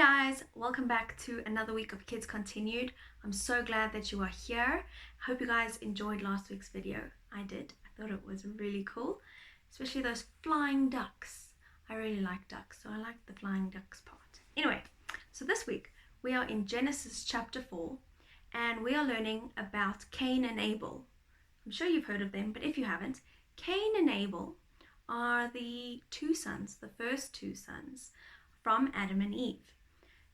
Guys, welcome back to another week of Kids Continued. I'm so glad that you are here. I hope you guys enjoyed last week's video. I did. I thought it was really cool, especially those flying ducks. I really like ducks, so I like the flying ducks part. Anyway, so this week we are in Genesis chapter 4 and we are learning about Cain and Abel. I'm sure you've heard of them, but if you haven't, Cain and Abel are the first two sons from Adam and Eve.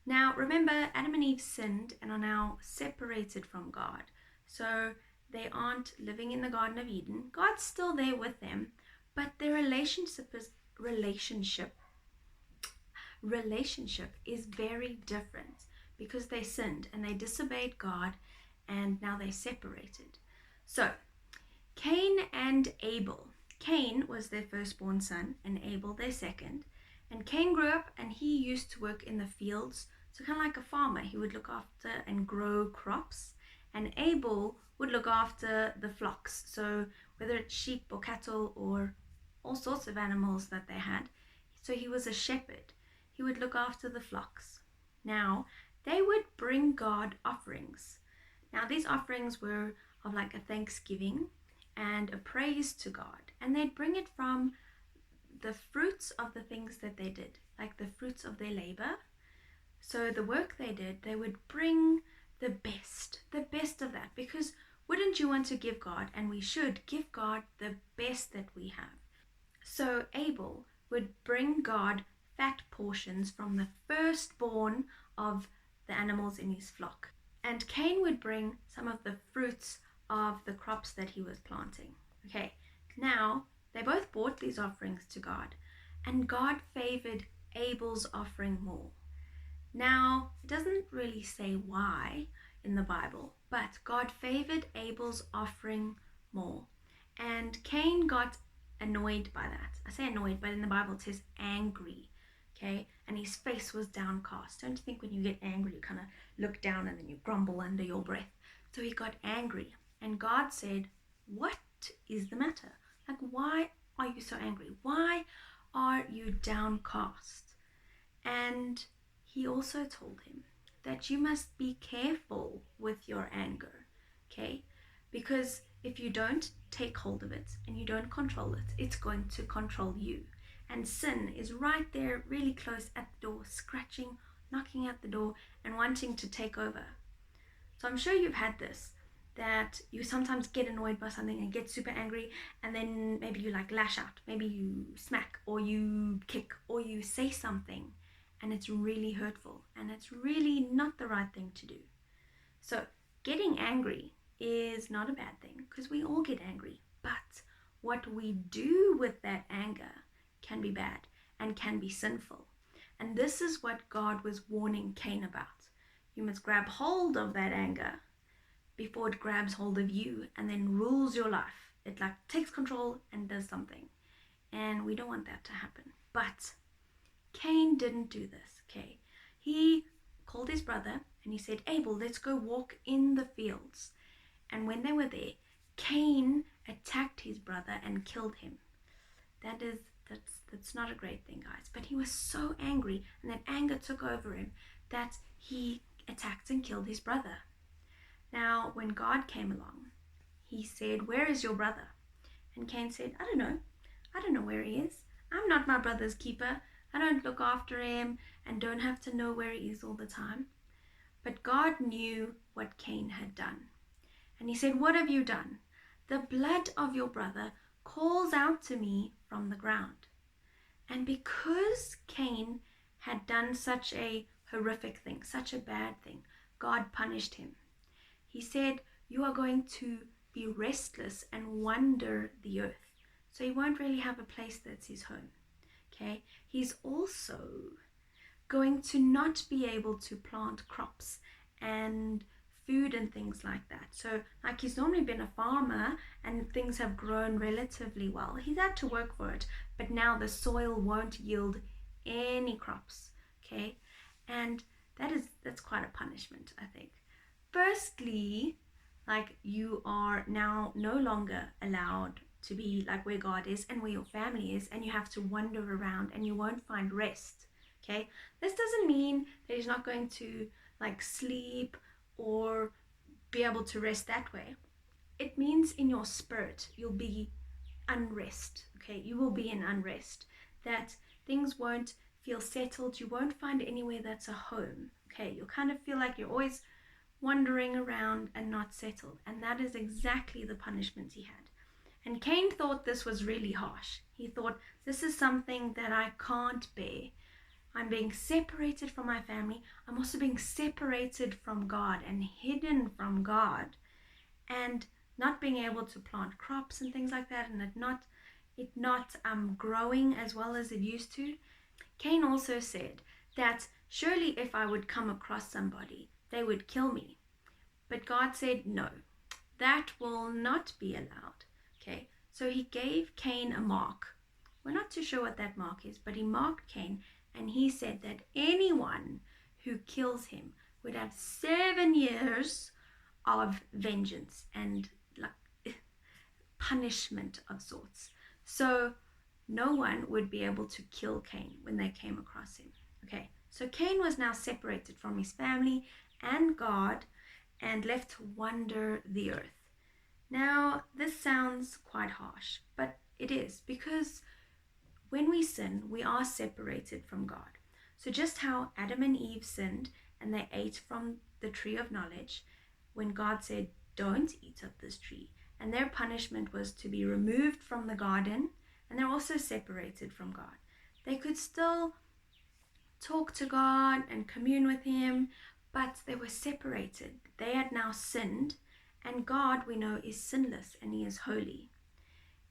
Now remember, Adam and Eve sinned and are now separated from God. So they aren't living in the Garden of Eden. God's still there with them, but their relationship is very different because they sinned and they disobeyed God and now they're separated. So Cain and Abel. Cain was their firstborn son and Abel their second. And Cain grew up and he used to work in the fields. So kind of like a farmer, he would look after and grow crops. And Abel would look after the flocks. So whether it's sheep or cattle or all sorts of animals that they had. So he was a shepherd. He would look after the flocks. Now, they would bring God offerings. Now, these offerings were of like a thanksgiving and a praise to God. And they'd bring it from the fruits of the things that they did, like the fruits of their labor. So the work they did, they would bring the best of that, because wouldn't you want to give God, and we should give God the best that we have. So Abel would bring God fat portions from the firstborn of the animals in his flock. And Cain would bring some of the fruits of the crops that he was planting. Okay, now they both brought these offerings to God, and God favored Abel's offering more. Now, it doesn't really say why in the Bible, but God favored Abel's offering more. And Cain got annoyed by that. I say annoyed, but in the Bible it says angry. Okay, and his face was downcast. Don't you think when you get angry, you kind of look down and then you grumble under your breath? So he got angry, and God said, "What is the matter? Like, why are you so angry? Why are you downcast?" And he also told him that you must be careful with your anger, okay? Because if you don't take hold of it and you don't control it, it's going to control you. And sin is right there, really close at the door, scratching, knocking at the door, and wanting to take over. So I'm sure you've had this, that you sometimes get annoyed by something and get super angry, and then maybe you like lash out, maybe you smack or you kick or you say something, and it's really hurtful and it's really not the right thing to do. So getting angry is not a bad thing, because we all get angry, but what we do with that anger can be bad and can be sinful. And this is what God was warning Cain about. You must grab hold of that anger before it grabs hold of you and then rules your life. It like takes control and does something. And we don't want that to happen. But Cain didn't do this, okay? He called his brother and he said, "Abel, let's go walk in the fields." And when they were there, Cain attacked his brother and killed him. That's not a great thing, guys. But he was so angry, and that anger took over him, that he attacked and killed his brother. Now, when God came along, he said, "Where is your brother?" And Cain said, "I don't know. I don't know where he is. I'm not my brother's keeper. I don't look after him and don't have to know where he is all the time." But God knew what Cain had done. And he said, "What have you done? The blood of your brother calls out to me from the ground." And because Cain had done such a horrific thing, such a bad thing, God punished him. He said, "You are going to be restless and wander the earth." So he won't really have a place that's his home. Okay? He's also going to not be able to plant crops and food and things like that. So like he's normally been a farmer and things have grown relatively well. He's had to work for it, but now the soil won't yield any crops. Okay? And that's quite a punishment, I think. Firstly, like you are now no longer allowed to be like where God is and where your family is, and you have to wander around and you won't find rest. Okay, this doesn't mean that he's not going to like sleep or be able to rest that way. It means in your spirit you'll be unrest. Okay, you will be in unrest, that things won't feel settled. You won't find anywhere that's a home. Okay, you'll kind of feel like you're always wandering around and not settled, and that is exactly the punishment he had. And Cain thought this was really harsh. He thought, this is something that I can't bear. I'm being separated from my family. I'm also being separated from God and hidden from God, and not being able to plant crops and things like that, and it not growing as well as it used to. Cain also said that surely if I would come across somebody, they would kill me. But God said, no, that will not be allowed. Okay, so he gave Cain a mark. We're not too sure what that mark is, but he marked Cain, and he said that anyone who kills him would have 7 years of vengeance and like punishment of sorts. So no one would be able to kill Cain when they came across him. Okay, so Cain was now separated from his family and God and left to wander the earth. Now, this sounds quite harsh, but it is, because when we sin, we are separated from God. So just how Adam and Eve sinned and they ate from the tree of knowledge, when God said, don't eat of this tree, and their punishment was to be removed from the garden, and they're also separated from God. They could still talk to God and commune with him, but they were separated. They had now sinned, and God, we know, is sinless and he is holy.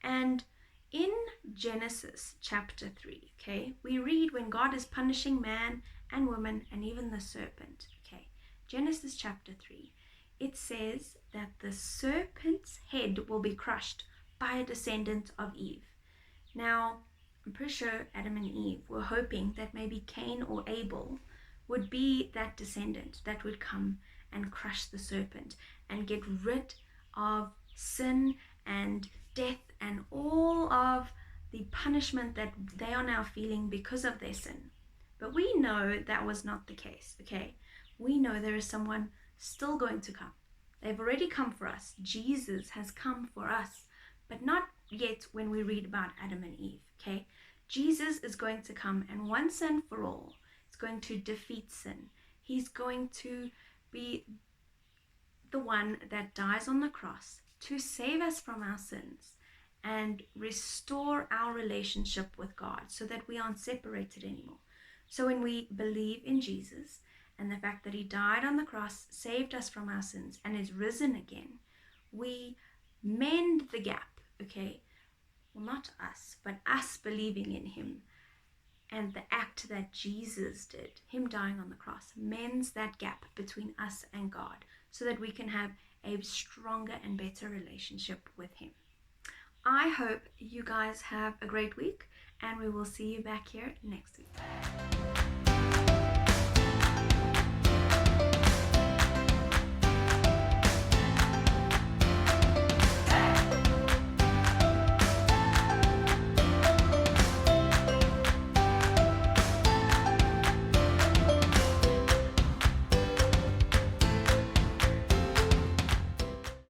And in Genesis chapter 3, okay, we read when God is punishing man and woman and even the serpent. Okay, Genesis chapter 3, it says that the serpent's head will be crushed by a descendant of Eve. Now, I'm pretty sure Adam and Eve were hoping that maybe Cain or Abel would be that descendant that would come and crush the serpent and get rid of sin and death and all of the punishment that they are now feeling because of their sin. But we know that was not the case, okay? We know there is someone still going to come. They've already come for us. Jesus has come for us, but not yet when we read about Adam and Eve, okay? Jesus is going to come, and once and for all, is going to defeat sin. He's going to be the one that dies on the cross to save us from our sins and restore our relationship with God so that we aren't separated anymore. So when we believe in Jesus and the fact that he died on the cross, saved us from our sins, and is risen again, we mend the gap, okay? Well, not us, but us believing in him. And the act that Jesus did, him dying on the cross, mends that gap between us and God so that we can have a stronger and better relationship with him. I hope you guys have a great week, and we will see you back here next week.